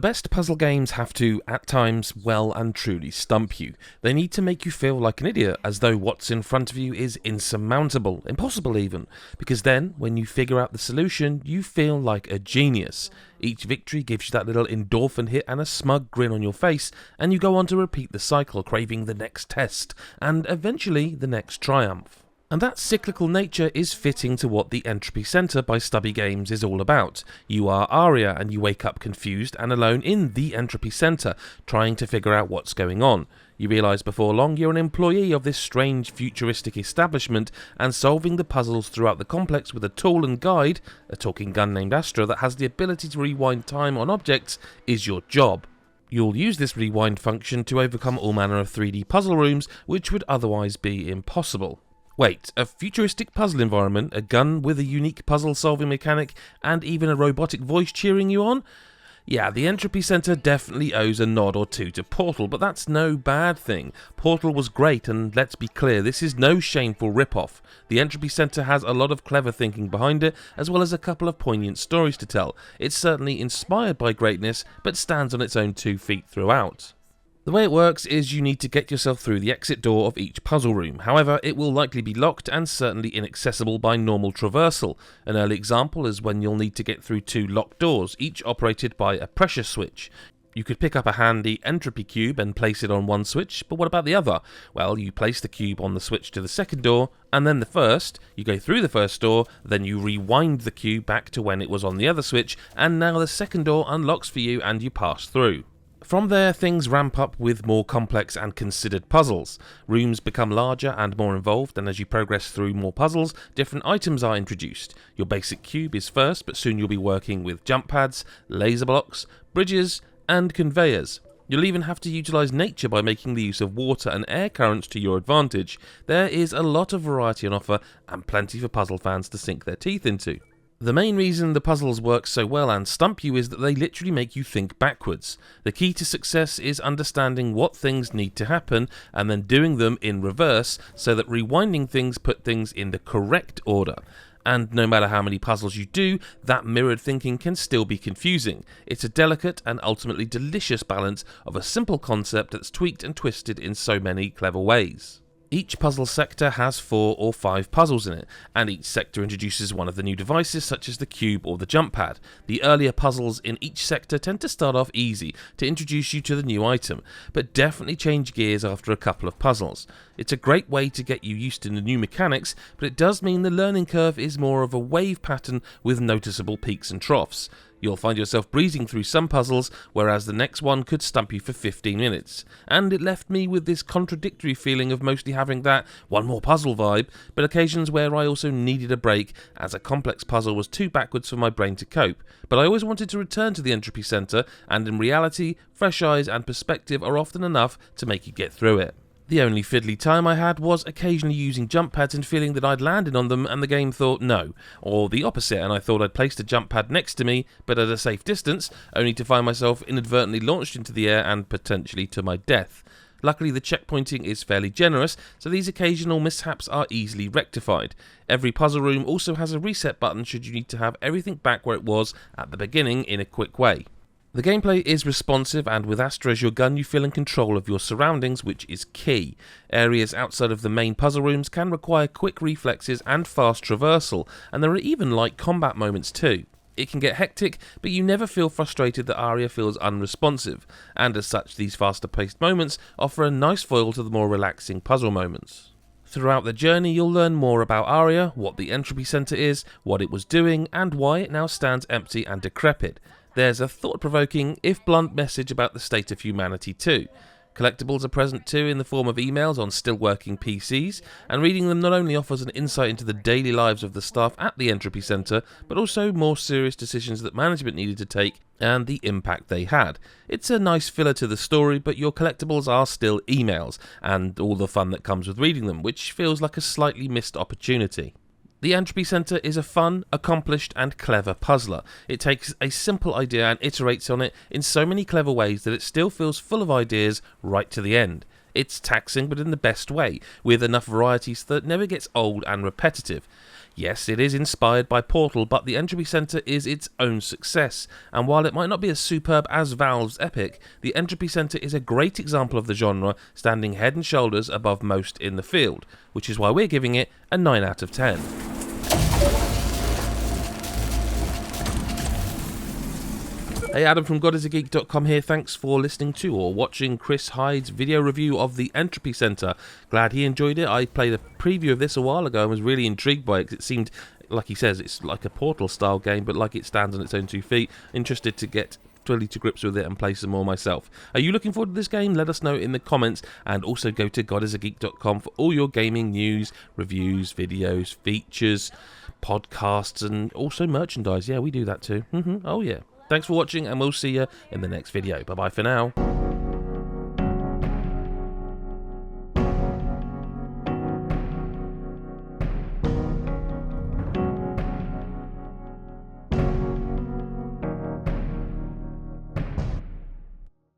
The best puzzle games have to, at times, well and truly stump you. They need to make you feel like an idiot, as though what's in front of you is insurmountable, impossible even, because then, when you figure out the solution, you feel like a genius. Each victory gives you that little endorphin hit and a smug grin on your face, and you go on to repeat the cycle, craving the next test, and eventually the next triumph. And that cyclical nature is fitting to what the Entropy Centre by Stubby Games is all about. You are Aria, and you wake up confused and alone in the Entropy Centre, trying to figure out what's going on. You realise before long you're an employee of this strange futuristic establishment, and solving the puzzles throughout the complex with a tool and guide, a talking gun named Astra that has the ability to rewind time on objects, is your job. You'll use this rewind function to overcome all manner of 3D puzzle rooms which would otherwise be impossible. Wait, a futuristic puzzle environment, a gun with a unique puzzle-solving mechanic, and even a robotic voice cheering you on? Yeah, the Entropy Centre definitely owes a nod or two to Portal, but that's no bad thing. Portal was great, and let's be clear, this is no shameful rip-off. The Entropy Centre has a lot of clever thinking behind it, as well as a couple of poignant stories to tell. It's certainly inspired by greatness, but stands on its own 2 feet throughout. The way it works is you need to get yourself through the exit door of each puzzle room. However, it will likely be locked and certainly inaccessible by normal traversal. An early example is when you'll need to get through 2 locked doors, each operated by a pressure switch. You could pick up a handy entropy cube and place it on one switch, but what about the other? Well, you place the cube on the switch to the second door, and then the first, you go through the first door, then you rewind the cube back to when it was on the other switch, and now the second door unlocks for you and you pass through. From there, things ramp up with more complex and considered puzzles. Rooms become larger and more involved, and as you progress through more puzzles, different items are introduced. Your basic cube is first, but soon you'll be working with jump pads, laser blocks, bridges, and conveyors. You'll even have to utilise nature by making the use of water and air currents to your advantage. There is a lot of variety on offer, and plenty for puzzle fans to sink their teeth into. The main reason the puzzles work so well and stump you is that they literally make you think backwards. The key to success is understanding what things need to happen and then doing them in reverse so that rewinding things put things in the correct order. And no matter how many puzzles you do, that mirrored thinking can still be confusing. It's a delicate and ultimately delicious balance of a simple concept that's tweaked and twisted in so many clever ways. Each puzzle sector has 4 or 5 puzzles in it, and each sector introduces one of the new devices such as the cube or the jump pad. The earlier puzzles in each sector tend to start off easy to introduce you to the new item, but definitely change gears after a couple of puzzles. It's a great way to get you used to the new mechanics, but it does mean the learning curve is more of a wave pattern with noticeable peaks and troughs. You'll find yourself breezing through some puzzles, whereas the next one could stump you for 15 minutes. And it left me with this contradictory feeling of mostly having that one more puzzle vibe, but occasions where I also needed a break, as a complex puzzle was too backwards for my brain to cope. But I always wanted to return to the Entropy Centre, and in reality, fresh eyes and perspective are often enough to make you get through it. The only fiddly time I had was occasionally using jump pads and feeling that I'd landed on them and the game thought no, or the opposite, and I thought I'd placed a jump pad next to me but at a safe distance, only to find myself inadvertently launched into the air and potentially to my death. Luckily the checkpointing is fairly generous, so these occasional mishaps are easily rectified. Every puzzle room also has a reset button should you need to have everything back where it was at the beginning in a quick way. The gameplay is responsive, and with Astra as your gun you feel in control of your surroundings, which is key. Areas outside of the main puzzle rooms can require quick reflexes and fast traversal, and there are even light combat moments too. It can get hectic, but you never feel frustrated that Aria feels unresponsive, and as such these faster paced moments offer a nice foil to the more relaxing puzzle moments. Throughout the journey you'll learn more about Aria, what the Entropy Centre is, what it was doing, and why it now stands empty and decrepit. There's a thought-provoking, if blunt, message about the state of humanity too. Collectibles are present too in the form of emails on still-working PCs, and reading them not only offers an insight into the daily lives of the staff at the Entropy Centre, but also more serious decisions that management needed to take and the impact they had. It's a nice filler to the story, but your collectibles are still emails, and all the fun that comes with reading them, which feels like a slightly missed opportunity. The Entropy Centre is a fun, accomplished and clever puzzler. It takes a simple idea and iterates on it in so many clever ways that it still feels full of ideas right to the end. It's taxing but in the best way, with enough variety so that it never gets old and repetitive. Yes, it is inspired by Portal, but the Entropy Centre is its own success, and while it might not be as superb as Valve's Epic, the Entropy Centre is a great example of the genre, standing head and shoulders above most in the field, which is why we're giving it a 9 out of 10. Hey, Adam from godisageek.com here. Thanks for listening to or watching Chris Hyde's video review of the Entropy Centre. Glad he enjoyed it. I played a preview of this a while ago and was really intrigued by it because it seemed, like he says, it's like a Portal style game, but like it stands on its own 2 feet. Interested to get fully to grips with it and play some more myself. Are you looking forward to this game? Let us know in the comments, and also go to godisageek.com for all your gaming news, reviews, videos, features, podcasts, and also merchandise. Yeah, we do that too. Oh yeah. Thanks for watching, and we'll see you in the next video. Bye-bye for now.